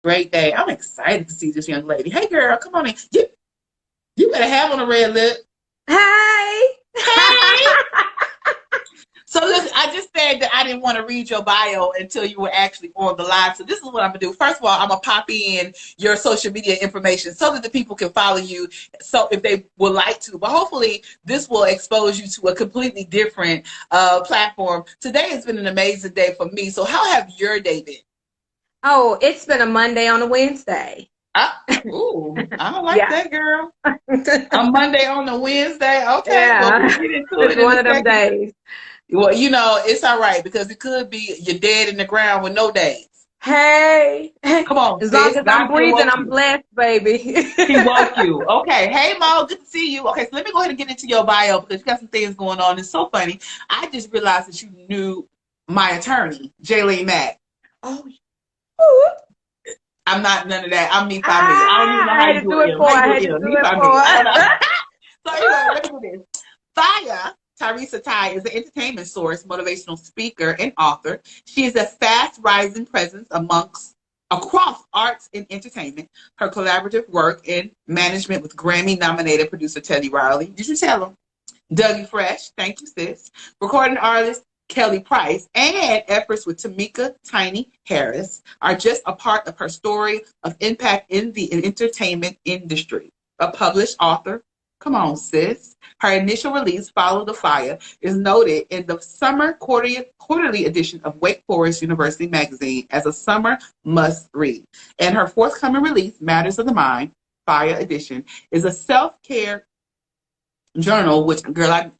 Great day. I'm excited to see this young lady. Hey, girl, come on in. You better have on a red lip. Hey. Hey. So listen, I just said that I didn't want to read your bio until you were actually on the live. So this is what I'm gonna do. First of all, I'm gonna pop in your social media information so that the people can follow you. So if they would like to, but hopefully this will expose you to a completely different platform. Today has been an amazing day for me. So how have your day been? Oh, it's been a Monday on a Wednesday. Ooh, I don't like Yeah. that, girl. A Monday on a Wednesday. Okay, well, Yeah. we'll get into It's it in one a of them second. days. Well, it's all right because it could be you're dead in the ground with no days. Hey. Come on, As long sis. as I'm God still breathing, woke I'm you. blessed, baby. He woke you. Okay. Hey, Mo. Good to see you. Okay, so let me go ahead and get into your bio because you got some things going on. It's so funny. I just realized that you knew my attorney, Jaylene Mack. Oh, I'm not none of that. I'm me by me. I don't even know I how had you to do do it. it Ill. for. How you I do it? had to Ill? do Me it by me. I don't know. for. So anyway, let me do this. Fire, Tyresa Ty, is an entertainment source, motivational speaker, and author. She is a fast rising presence across arts and entertainment. Her collaborative work in management with Grammy nominated producer Teddy Riley. Did you tell him? Dougie Fresh, thank you, sis. Recording artist Kelly Price and efforts with Tamika Tiny Harris are just a part of her story of impact in the entertainment industry. A published author, come on, sis. Her initial release, Follow the Fire, is noted in the summer quarterly edition of Wake Forest University magazine as a summer must read. And her forthcoming release, Matters of the Mind, Fire Edition, is a self-care journal, which, girl, I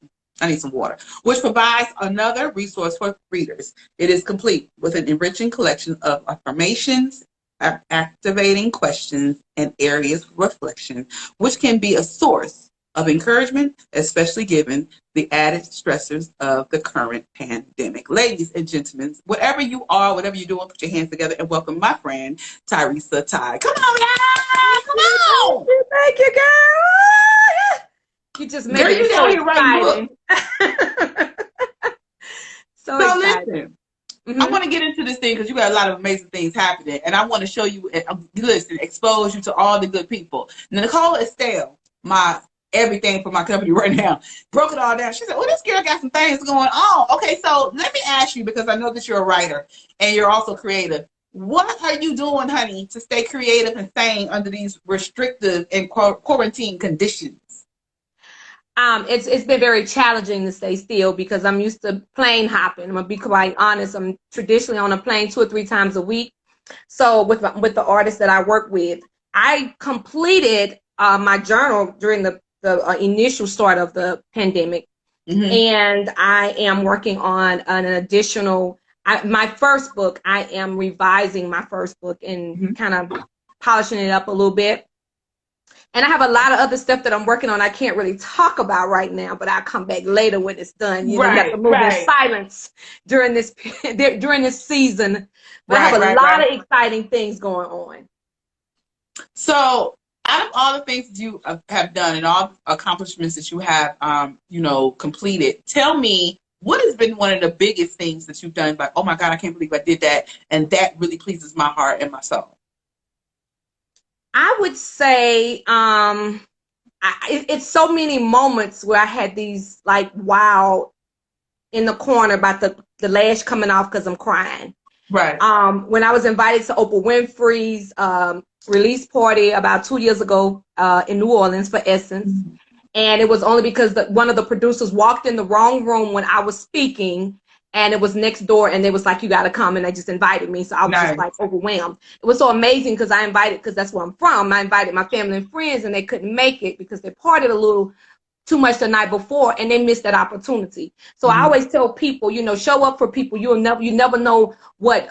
need some water, which provides another resource for readers. It is complete with an enriching collection of affirmations, activating questions, and areas of reflection, which can be a source of encouragement, especially given the added stressors of the current pandemic. Ladies and gentlemen, whatever you are, whatever you're doing, put your hands together and welcome my friend, Tyresa Ty. Come on, y'all! Come on! Thank you, girl. You just Girl, making you it so down here writing books. exciting. So So exciting. listen, I Mm-hmm. want to get into this thing because you got a lot of amazing things happening, and I want to show you, listen, expose you to all the good people. Now, Nicole Estelle, my everything for my company right now, broke it all down. She said, "Oh, this girl got some things going on." Okay, so let me ask you because I know that you're a writer and you're also creative. What are you doing, honey, to stay creative and sane under these restrictive and quarantine conditions? It's been very challenging to stay still because I'm used to plane hopping. I'm gonna be quite honest. I'm traditionally on a plane 2 or 3 times a week. So with the artists that I work with, I completed my journal during the initial start of the pandemic, Mm-hmm. and I am working on an additional. My first book. I am revising my first book and Mm-hmm. kind of polishing it up a little bit. And I have a lot of other stuff that I'm working on I can't really talk about right now, but I'll come back later when it's done. You know, you have to Right, move in right, silence during this during this season. But I have right, a right, lot right. of exciting things going on. So, out of all the things that you have done and all the accomplishments that you have, completed, tell me what has been one of the biggest things that you've done. Like, oh my God, I can't believe I did that, and that really pleases my heart and my soul. I would say it's so many moments where I had these like wow in the corner about the lash coming off because I'm crying. Right. When I was invited to Oprah Winfrey's release party about 2 years ago in New Orleans for Essence. Mm-hmm. And it was only because one of the producers walked in the wrong room when I was speaking, and it was next door, and they was like, you got to come, and they just invited me. So I was just Nice. like overwhelmed. It was so amazing because I invited, because that's where I'm from. I invited my family and friends, and they couldn't make it because they partied a little too much the night before and they missed that opportunity. So I Mm-hmm. always tell people, show up for people. You never know what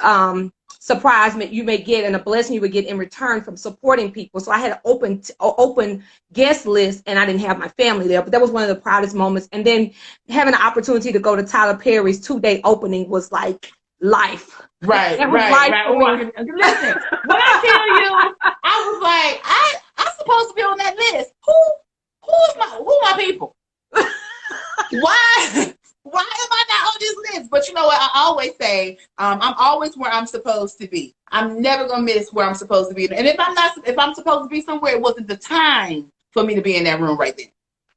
surprise you may get and a blessing you would get in return from supporting people. So I had an open guest list and I didn't have my family there, but that was one of the proudest moments. And then having the opportunity to go to Tyler Perry's 2-day opening was like life. Right, That was right, life right. for Oh, me. listen, when I tell you, I was like, I'm supposed to be on that list. Who my people? Why am I not on this list? But you know what? I always say say, I'm always where I'm supposed to be. I'm never gonna miss where I'm supposed to be. And if I'm supposed to be somewhere, it wasn't the time for me to be in that room right there.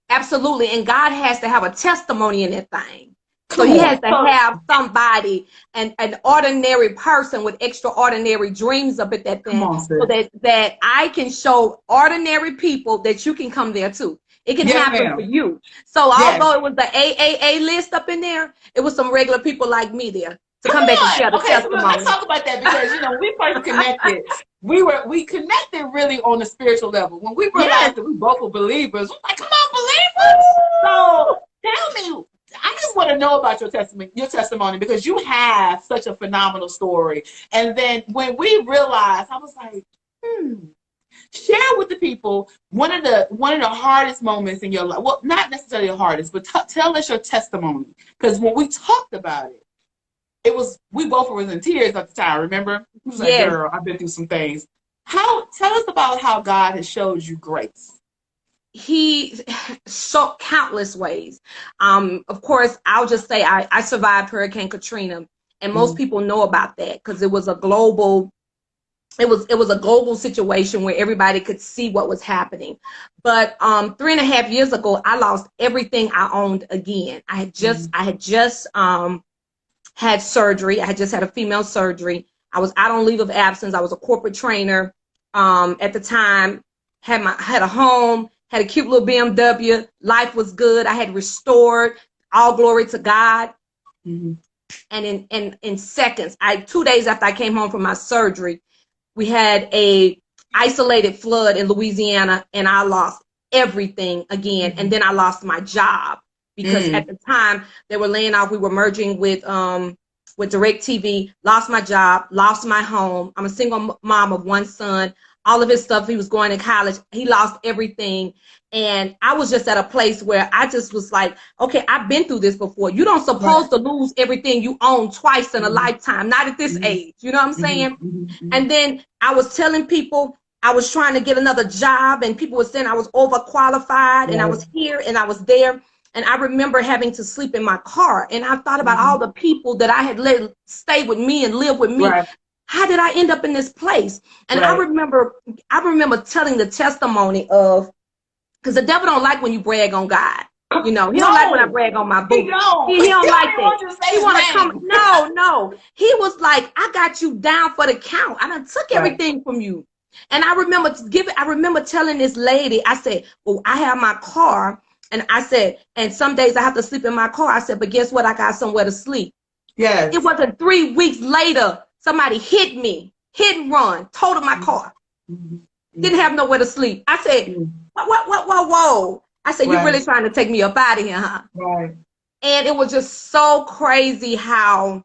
Absolutely. And God has to have a testimony in that thing. So Come he on. has to have somebody, an ordinary person with extraordinary dreams up at that Come thing, on, so sis. that I can show ordinary people that you can come there too. It can Yes, happen for ma'am. you. So Yes. although it was the AAA list up in there, it was some regular people like me there to Come come back and share on. the Okay, so let's testimony. talk about that, because when we first connected, we connected really on the spiritual level. When we Yes. realized that we both were believers, we're like, come on, believers. So tell me, I just want to know about your testimony, because you have such a phenomenal story. And then when we realized, I was like, share with the people one of the hardest moments in your life. Well, not necessarily the hardest, but tell us your testimony. Because when we talked about it, we both were in tears at the time. Remember, he was like, Yes. "Girl, I've been through some things." Tell us about how God has showed you grace. He so countless ways. Of course, I'll just say I survived Hurricane Katrina, and most people know about that because it was a global. It was a global situation where everybody could see what was happening. But 3.5 years ago, I lost everything I owned again. I had just had surgery. I had just had a female surgery. I was out on leave of absence. I was a corporate trainer at the time. Had a home. Had a cute little BMW. Life was good. I had restored. All glory to God. Mm-hmm. And in seconds, 2 days after I came home from my surgery, we had a isolated flood in Louisiana, and I lost everything again. Mm-hmm. And then I lost my job because at the time they were laying off. We were merging with DirecTV. Lost my job, lost my home. I'm a single mom of one son. All of his stuff, he was going to college. He lost everything. And I was just at a place where I just was like, okay, I've been through this before. You don't supposed to lose everything you own twice in a lifetime, not at this age. You know what I'm saying? And then I was telling people I was trying to get another job, and people were saying I was overqualified, and I was here and I was there. And I remember having to sleep in my car. And I thought about all the people that I had let stay with me and live with me. Right. How did I end up in this place? And Right. I remember telling the testimony of, because the devil don't like when you brag on God. You know, he don't like when I brag on my boo. He don't like that. He want to come. No. He was like, I got you down for the count. I done took everything from you. And I remember telling this lady, I said, well, I have my car. And I said, and some days I have to sleep in my car. I said, but guess what? I got somewhere to sleep. Yes. It wasn't 3 weeks later, somebody hit me, hit and run, totaled my car. Didn't have nowhere to sleep. I said, whoa. I said, you're really trying to take me up out of here, huh? Right. And it was just so crazy how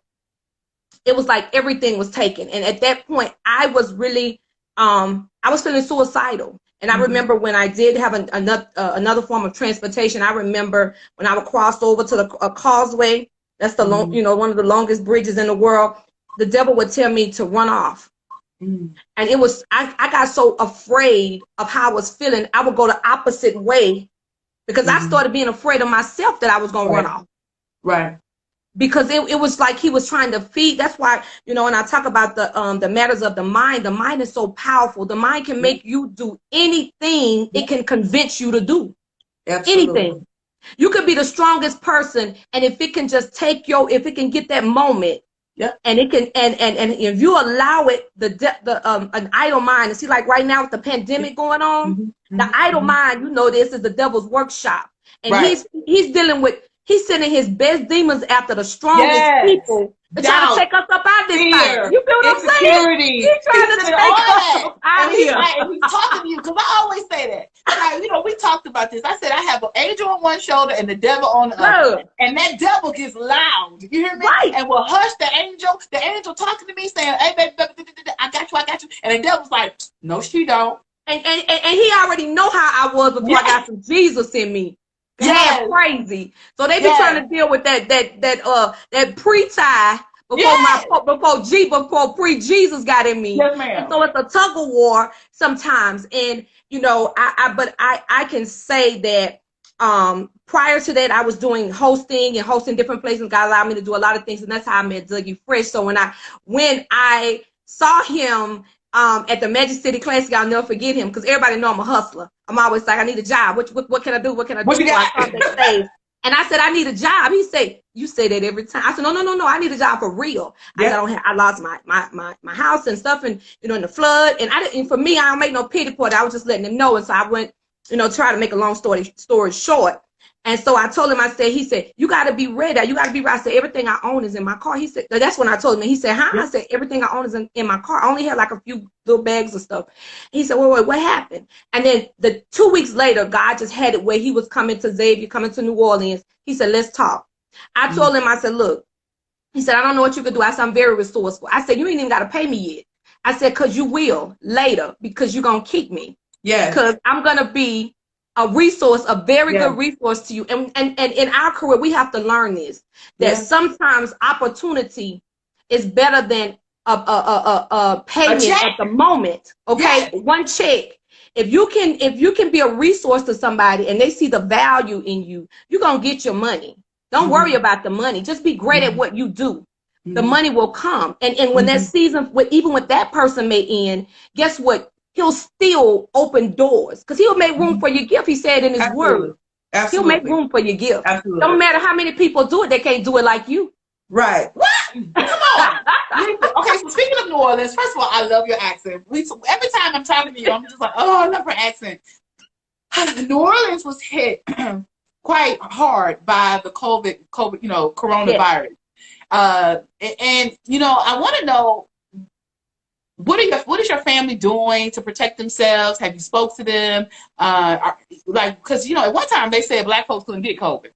it was like everything was taken. And at that point, I was really, I was feeling suicidal. And I remember when I did have another form of transportation, I remember when I would cross over to the causeway, that's the one of the longest bridges in the world, the devil would tell me to run off. And it was, I got so afraid of how I was feeling, I would go the opposite way because I started being afraid of myself that I was going to run off. Right. Because it was like he was trying to feed. That's why, when I talk about the matters of the mind is so powerful. The mind can make you do anything it can convince you to do. Absolutely. Anything. You could be the strongest person, and if it can just if it can get that moment, and it can, and if you allow it, an idle mind, and see, like right now with the pandemic going on, the idle mind, this is the devil's workshop, and he's dealing with. He's sending his best demons after the strongest people to try to take us up out of this thing. You feel what I'm saying? He's trying to take us up out of here. And he's talking to you, because I always say that. We talked about this. I said I have an angel on one shoulder and the devil on the other. And that devil gets loud. You hear me? Right. And will hush the angel. The angel talking to me saying, hey, baby, I got you. And the devil's like, no, she don't. And he already know how I was before I got some Jesus in me. Crazy. So they be trying to deal with that pre-tie before pre-Jesus got in me. Yes, ma'am. And so it's a tug of war sometimes. And I can say that Prior to that, I was doing hosting different places. God allowed me to do a lot of things, and that's how I met Dougie Fresh. So when I saw him at the Magic City Classic, I'll never forget him because everybody know I'm a hustler. I'm always like, I need a job. What can I do? What can I do? What you So got? I saw backstage, and I said, I need a job. He said, you say that every time. I said, no. I need a job for real. Yep. I lost my house and stuff, and in the flood. And for me, I don't make no pity party. I was just letting him know. And so I went, try to make a long story short. And so I told him, he said, you got to be ready. You got to be ready. I said, everything I own is in my car. He said, that's when I told him. He said, huh? I said, everything I own is in my car. I only had like a few little bags of stuff. He said, wait, what happened? And then 2 weeks later, God just had it where he was coming to Xavier, coming to New Orleans. He said, let's talk. I told him, I said, look, he said, I don't know what you could do. I said, I'm very resourceful. I said, you ain't even got to pay me yet. I said, because you will later, because you're going to keep me. Yeah. Because I'm going to be a resource, a very good resource to you. And in our career, we have to learn this, that sometimes opportunity is better than a payment at the moment. Okay. Yeah. One check. If you can be a resource to somebody and they see the value in you, you're going to get your money. Don't worry about the money. Just be great at what you do. The money will come. And when that season, even with that person may end, guess what? He'll still open doors because he'll make room for your gift. He said in his word, he'll make room for your gift. Absolutely. Don't matter how many people do it, they can't do it like you. Right. What? Come on. Okay, so speaking of New Orleans, first of all, I love your accent. Every time I'm talking to you, I'm just like, oh, I love her accent. New Orleans was hit quite hard by the COVID, coronavirus. Yes. And I want to know, what is your family doing to protect themselves? Have you spoke to them? Because at one time they said Black folks couldn't get COVID.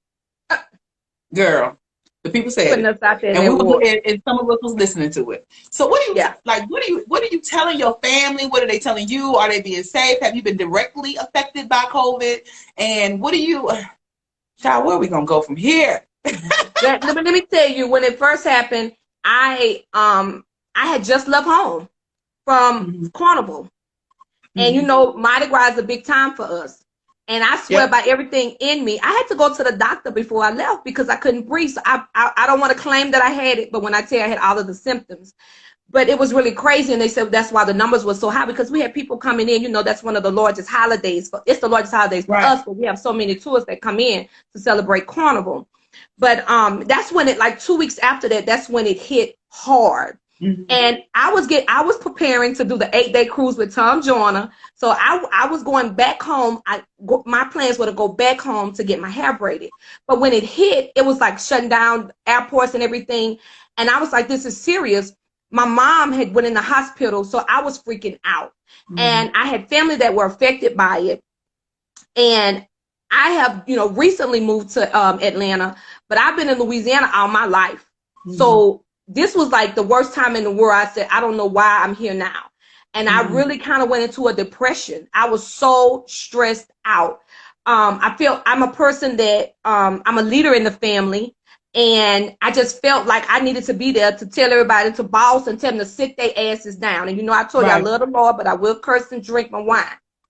Girl, the people said it. And some of us was listening to it. So what do you what are you telling your family? What are they telling you? Are they being safe? Have you been directly affected by COVID? And what do you, child? Where are we gonna go from here? let me tell you, when it first happened, I had just left home from Carnival. And Mardi Gras is a big time for us. And I swear by everything in me, I had to go to the doctor before I left because I couldn't breathe. So I don't want to claim that I had it, but when I tell you I had all of the symptoms. But it was really crazy, and they said that's why the numbers were so high, because we had people coming in. That's one of the largest holidays. It's the largest holidays for us, but we have so many tourists that come in to celebrate Carnival. But that's when like 2 weeks after that, that's when it hit hard. And I was preparing to do the 8-day cruise with Tom Joyner. So I was going back home. My plans were to go back home to get my hair braided. But when it hit, it was like shutting down airports and everything. And I was like, this is serious. My mom had went in the hospital, so I was freaking out. And I had family that were affected by it. And I have, recently moved to Atlanta, but I've been in Louisiana all my life. So this was like the worst time in the world. I said, I don't know why I'm here now. And I really kind of went into a depression. I was so stressed out. I feel I'm a person that I'm a leader in the family. And I just felt like I needed to be there to tell everybody, to boss and tell them to sit their asses down. And I told you I love the Lord, but I will curse and drink my wine.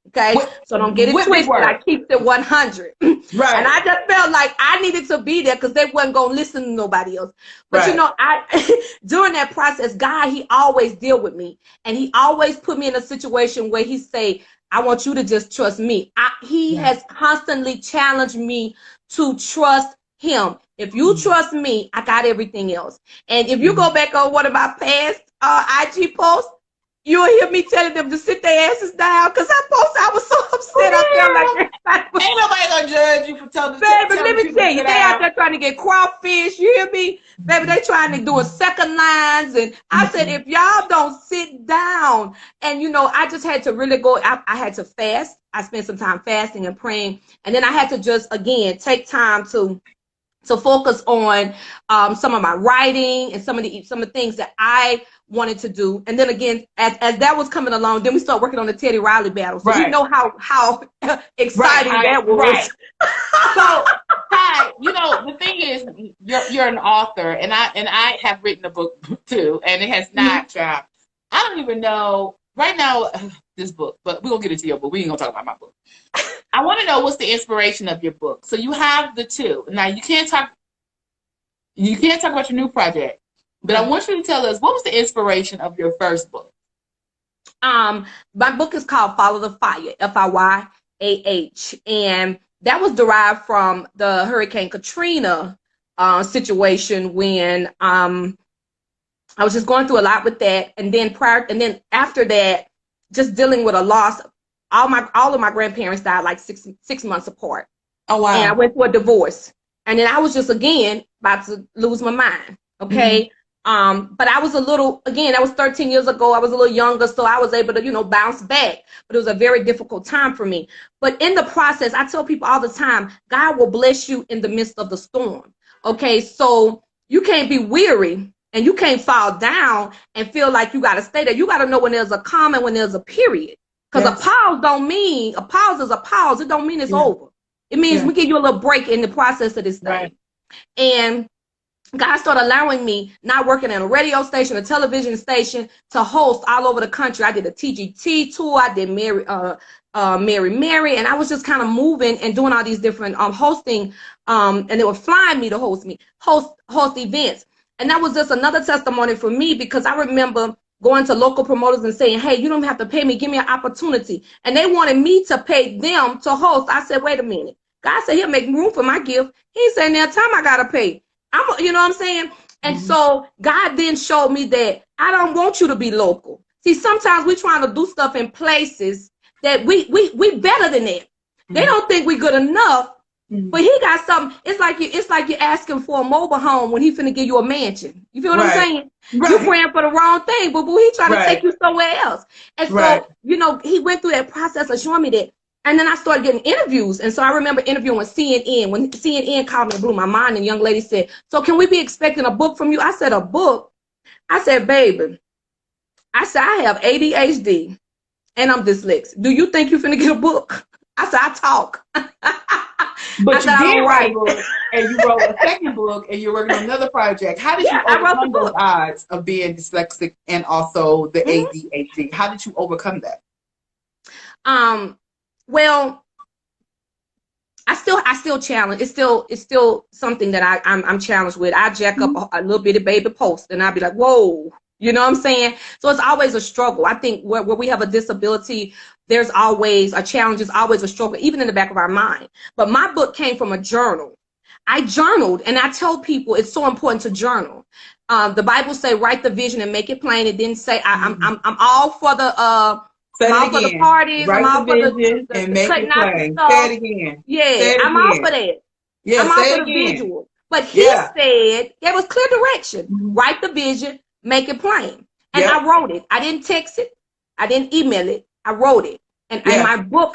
Okay, so don't get it twisted. I keep it 100. Right. And I just felt like I needed to be there because they wasn't gonna listen to nobody else. But I during that process, God, He always deal with me, and He always put me in a situation where He say, "I want you to just trust me." He has constantly challenged me to trust Him. If you trust me, I got everything else. And if you go back on one of my past IG posts, you'll hear me telling them to sit their asses down because I was so upset. I felt like ain't nobody gonna judge you for telling. Baby, let me tell you, they out there trying to get crawfish. You hear me, baby? They trying to do a second lines, and I said, if y'all don't sit down, and I just had to really go. I had to fast. I spent some time fasting and praying, and then I had to just again take time to focus on some of my writing and some of the things that I wanted to do. And then again, as that was coming along, then we started working on the Teddy Riley battle. So you know how exciting that was. Right. So, Ty, the thing is, you're an author, and I have written a book too, and it has not dropped. I don't even know right now this book, but we're gonna get into your book. We ain't gonna talk about my book. I want to know what's the inspiration of your book. So you have the two. Now you can't talk about your new project, but I want you to tell us what was the inspiration of your first book. My book is called Follow the Fire, FIYAH, and that was derived from the Hurricane Katrina situation when I was just going through a lot with that, and then after that, just dealing with a loss. All of my grandparents died like six months apart. Oh wow! And I went through a divorce, and then I was just again about to lose my mind. Okay. But I was that was 13 years ago. I was a little younger, so I was able to, bounce back. But it was a very difficult time for me. But in the process, I tell people all the time, God will bless you in the midst of the storm. Okay, so you can't be weary and you can't fall down and feel like you got to stay there. You got to know when there's a comma and when there's a period. Because a pause is a pause. It don't mean it's over. It means we give you a little break in the process of this thing. Right. And God started allowing me, not working in a radio station, a television station, to host all over the country. I did a TGT tour. I did Mary, and I was just kind of moving and doing all these different hosting, and they were flying me to host events. And that was just another testimony for me, because I remember going to local promoters and saying, hey, you don't have to pay me. Give me an opportunity. And they wanted me to pay them to host. I said, wait a minute. God said he'll make room for my gift. He said, now time I got to pay. You know what I'm saying? And so God then showed me that I don't want you to be local. See, sometimes we're trying to do stuff in places that we better than that. They don't think we're good enough, but he got something. It's like you're asking for a mobile home when he finna give you a mansion. You feel what I'm saying? Right. You're praying for the wrong thing, but he trying to take you somewhere else. And so, he went through that process of showing me that. And then I started getting interviews. And so I remember interviewing with CNN. When CNN called me, it blew my mind. And the young lady said, so can we be expecting a book from you? I said, a book? I said, baby, I have ADHD and I'm dyslexic. Do you think you're finna get a book? I said, I talk. But you did write a book, and you wrote a second book, and you're working on another project. How did you overcome those odds of being dyslexic and also the ADHD? How did you overcome that? Well, I still challenge. It's still something that I'm challenged with. I jack up a little bitty baby post, and I'll be like, whoa, you know what I'm saying? So it's always a struggle. I think where we have a disability, there's always a challenge. It's always a struggle, even in the back of our mind. But my book came from a journal. I journaled, and I tell people it's so important to journal. The Bible say, write the vision and make it plain. It didn't say I'm all for the I'm all for the parties. I'm all for the cutting out the stuff. Say it again. Yeah, I'm all for that. Yeah, I'm all for the visual. But he said, it was clear direction. Write the vision, make it plain. And I wrote it. I didn't text it. I didn't email it. I wrote it. And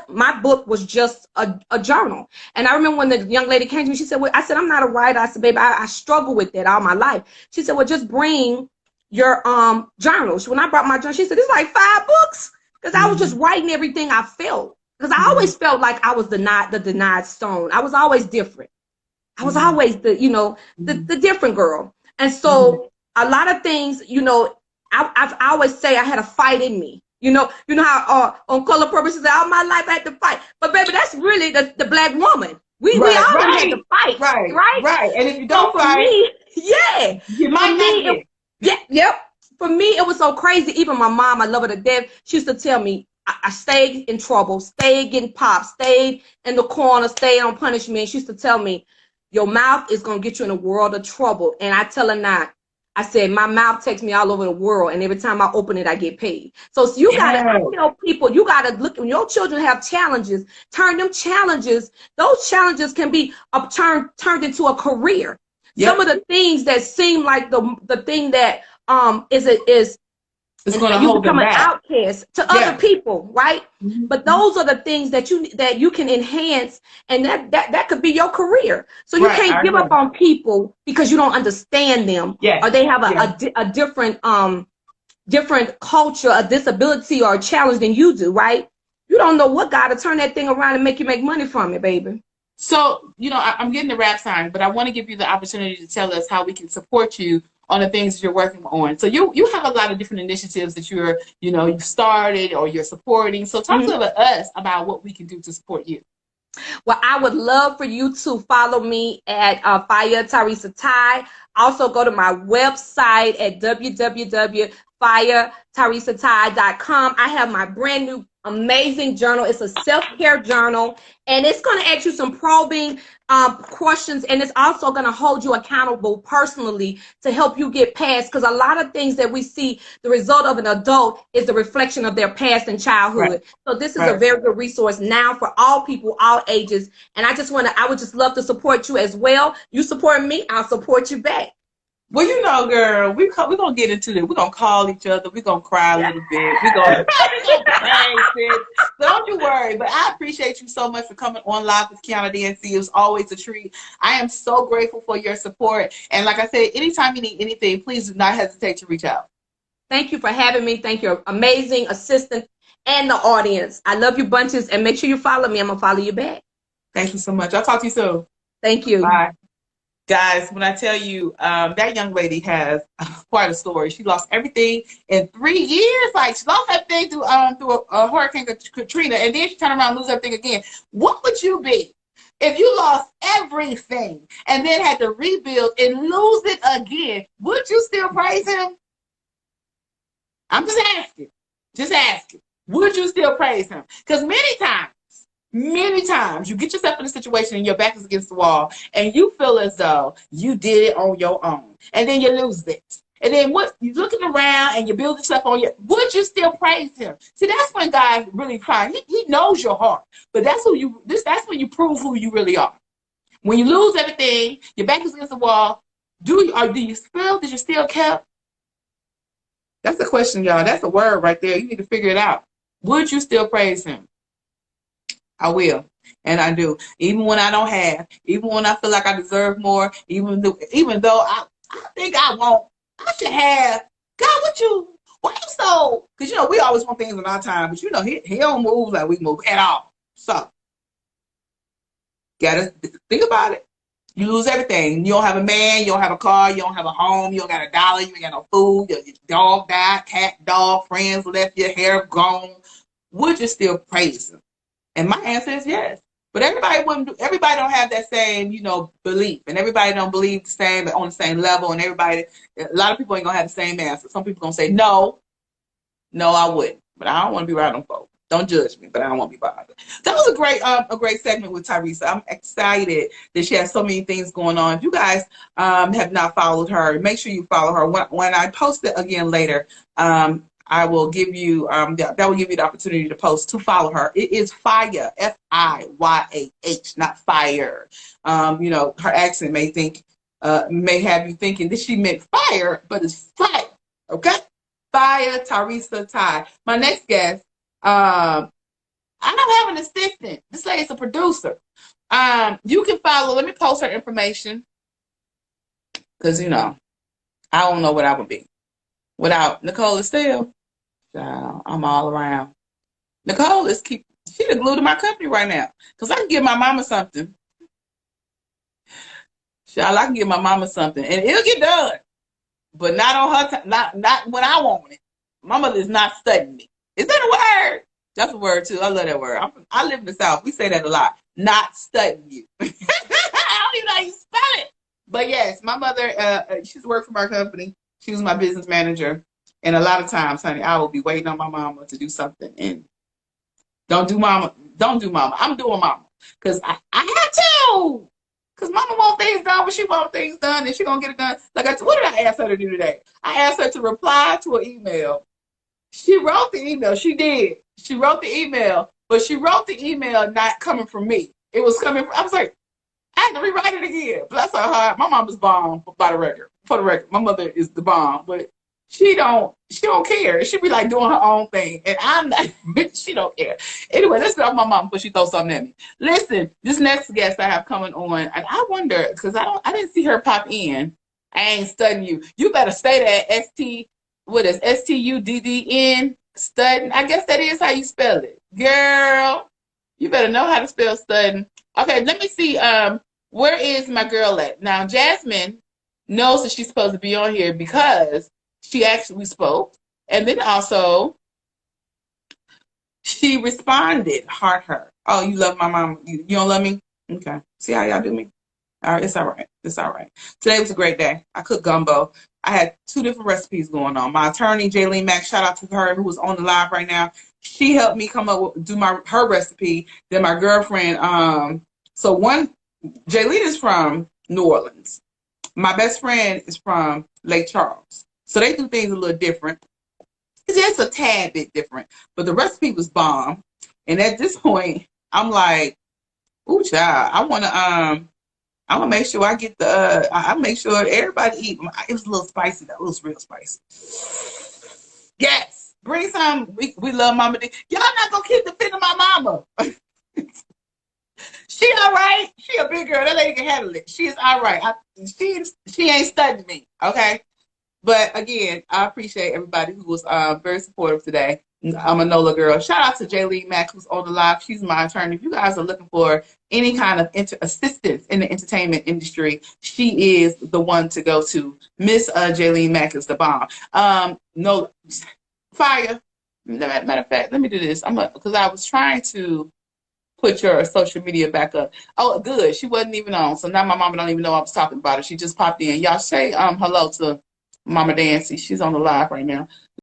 my book was just a journal. And I remember when the young lady came to me, she said, well, I said, I'm not a writer. I said, baby, I struggle with that all my life. She said, well, just bring your journals. When I brought my journal, she said, it's like 5 books. Because I was just writing everything I felt. Because I always felt like I was the denied stone. I was always different. I was always the different girl. And so a lot of things, I always say I had a fight in me. You know how on Color Purpose, all my life I had to fight. But baby, that's really the black woman. We all had to fight. Right. And if you don't fight, you might not get. For me, it was so crazy. Even my mom, I love her to death. She used to tell me, I stayed in trouble, stayed getting popped, stayed in the corner, stayed on punishment. She used to tell me, your mouth is going to get you in a world of trouble. And I tell her not. I said, my mouth takes me all over the world, and every time I open it, I get paid. So you got to tell people, you got to look, when your children have challenges, turn them challenges, those challenges can be turned into a career. Some of the things that seem like the thing that it's going to hold them back. An outcast to other people, right? But those are the things that you can enhance, and that could be your career. So you can't give up on people because you don't understand them, or they have a different culture, a disability, or a challenge than you do, right? You don't know what God to turn that thing around and make you make money from it, baby. So I'm getting the rap sign, but I want to give you the opportunity to tell us how we can support you on the things that you're working on. So you have a lot of different initiatives that you've started or you're supporting. So talk to us about what we can do to support you. Well, I would love for you to follow me at Fire Teresa Ty. Also, go to my website at www.fireteresaty.com. I have my brand new amazing journal. It's a self-care journal, and it's going to ask you some probing questions, and it's also going to hold you accountable personally to help you get past, because a lot of things that we see, the result of an adult is the reflection of their past and childhood. Right. So this is a Right. very good resource now for all people, all ages. And I would just love to support you as well. You support me, I'll support you back. Well, you know, girl, we're going to get into it. We're going to call each other. We're going to cry a little bit. We're going to pray, sis. Don't you worry. But I appreciate you so much for coming on live with Kiana Dinice. It was always a treat. I am so grateful for your support. And like I said, anytime you need anything, please do not hesitate to reach out. Thank you for having me. Thank you, amazing assistant and the audience. I love you bunches, and make sure you follow me. I'm going to follow you back. Thank you so much. I'll talk to you soon. Thank you. Bye. Guys, when I tell you, that young lady has quite a story. She lost everything in 3 years. Like, she lost everything through a Hurricane Katrina, and then she turned around and lose everything again. What would you be if you lost everything and then had to rebuild and lose it again? Would you still praise him? I'm just asking. Just asking. Would you still praise him? Because many times you get yourself in a situation and your back is against the wall and you feel as though you did it on your own, and then you lose it. And then what, you're looking around and you build yourself on your, would you still praise him? See, that's when God really trying. He knows your heart. But that's when you prove who you really are. When you lose everything, your back is against the wall, do you still care? That's the question, y'all. That's a word right there. You need to figure it out. Would you still praise him? I will, and I do. Even when I don't have, even when I feel like I deserve more, even though I think I should have. God, why you so? Because, you know, we always want things in our time, but, you know, he don't move like we move at all. So, gotta think about it. You lose everything. You don't have a man, you don't have a car, you don't have a home, you don't got a dollar, you ain't got no food, your dog died, cat, dog, friends left, your hair gone. Would you still praise him? And my answer is yes. But everybody don't have that same, you know, belief. And everybody don't believe the same, on the same level. And a lot of people ain't gonna have the same answer. Some people gonna say, no, I wouldn't. But I don't want to be around them folks. Don't judge me, but I don't want to be bothered. That was a great segment with Teresa. I'm excited that she has so many things going on. If you guys have not followed her, make sure you follow her. When I post it again later, I will give you that will give you the opportunity to follow her. It is Fire, Fiyah, not fire. You know, her accent may have you thinking that she meant fire, but it's fire. Okay, Fire Teresa Ty. My next guest, I don't have an assistant. This lady's a producer. You can follow. Let me post her information, because, you know, I don't know what I would be without Nicole Estelle. I'm all around. Nicole she the glue to my company right now. Because I can give my mama something. Child, I can give my mama something. And it'll get done. But not on her time. Not when I want it. My mother is not studying me. Is that a word? That's a word too. I love that word. I live in the South. We say that a lot. Not studying you. I don't even know how you spell it. But yes, my mother, she's worked for my company. She was my business manager. And a lot of times, honey, I will be waiting on my mama to do something. And don't do mama. I'm doing mama. Because I had to. Because mama wants things done when she wants things done. And she going to get it done. What did I ask her to do today? I asked her to reply to an email. She wrote the email. She did. She wrote the email. But she wrote the email not coming from me. It was coming from, I was like, I had to rewrite it again. Bless her heart. My mom is bomb, for the record. My mother is the bomb. But she don't care. She be like doing her own thing. And I'm not, she don't care. Anyway, let's get off my mom before she throws something at me. Listen, this next guest I have coming on, and I wonder, because I didn't see her pop in. I ain't studying you. You better stay there, STUDDN, studying. I guess that is how you spell it. Girl, you better know how to spell studying. Okay, let me see. Where is my girl at? Now, Jasmine knows that she's supposed to be on here because she actually spoke. And then also, She responded, heart her. Oh, you love my mom. You don't love me? Okay. See how y'all do me? All right, it's all right. It's all right. Today was a great day. I cooked gumbo. I had 2 different recipes going on. My attorney, Jaylene Mack, shout out to her, who was on the live right now. She helped me come up with her recipe. Then my girlfriend, so one, Jaylene is from New Orleans. My best friend is from Lake Charles. So they do things a little different. It's just a tad bit different. But the recipe was bomb. And at this point, I'm like, ooh, child, I want to make sure I get I make sure everybody eat. It was a little spicy though. It was real spicy. Yes. Bring some. We love Mama D. Y'all not going to keep defending my mama. She all right. She a big girl. That lady can handle it. She is all right. She ain't studying me. Okay. But again, I appreciate everybody who was very supportive today. I'm a NOLA girl. Shout out to Jaylene Mack, who's on the live. She's my attorney. If you guys are looking for any kind of assistance in the entertainment industry, she is the one to go to. Miss Jaylene Mack is the bomb. No, fire. Matter of fact, let me do this. Because I was trying to put your social media back up. Oh, good. She wasn't even on. So now my mama don't even know I was talking about her. She just popped in. Y'all say hello to Mama Dancy. She's on the live right now.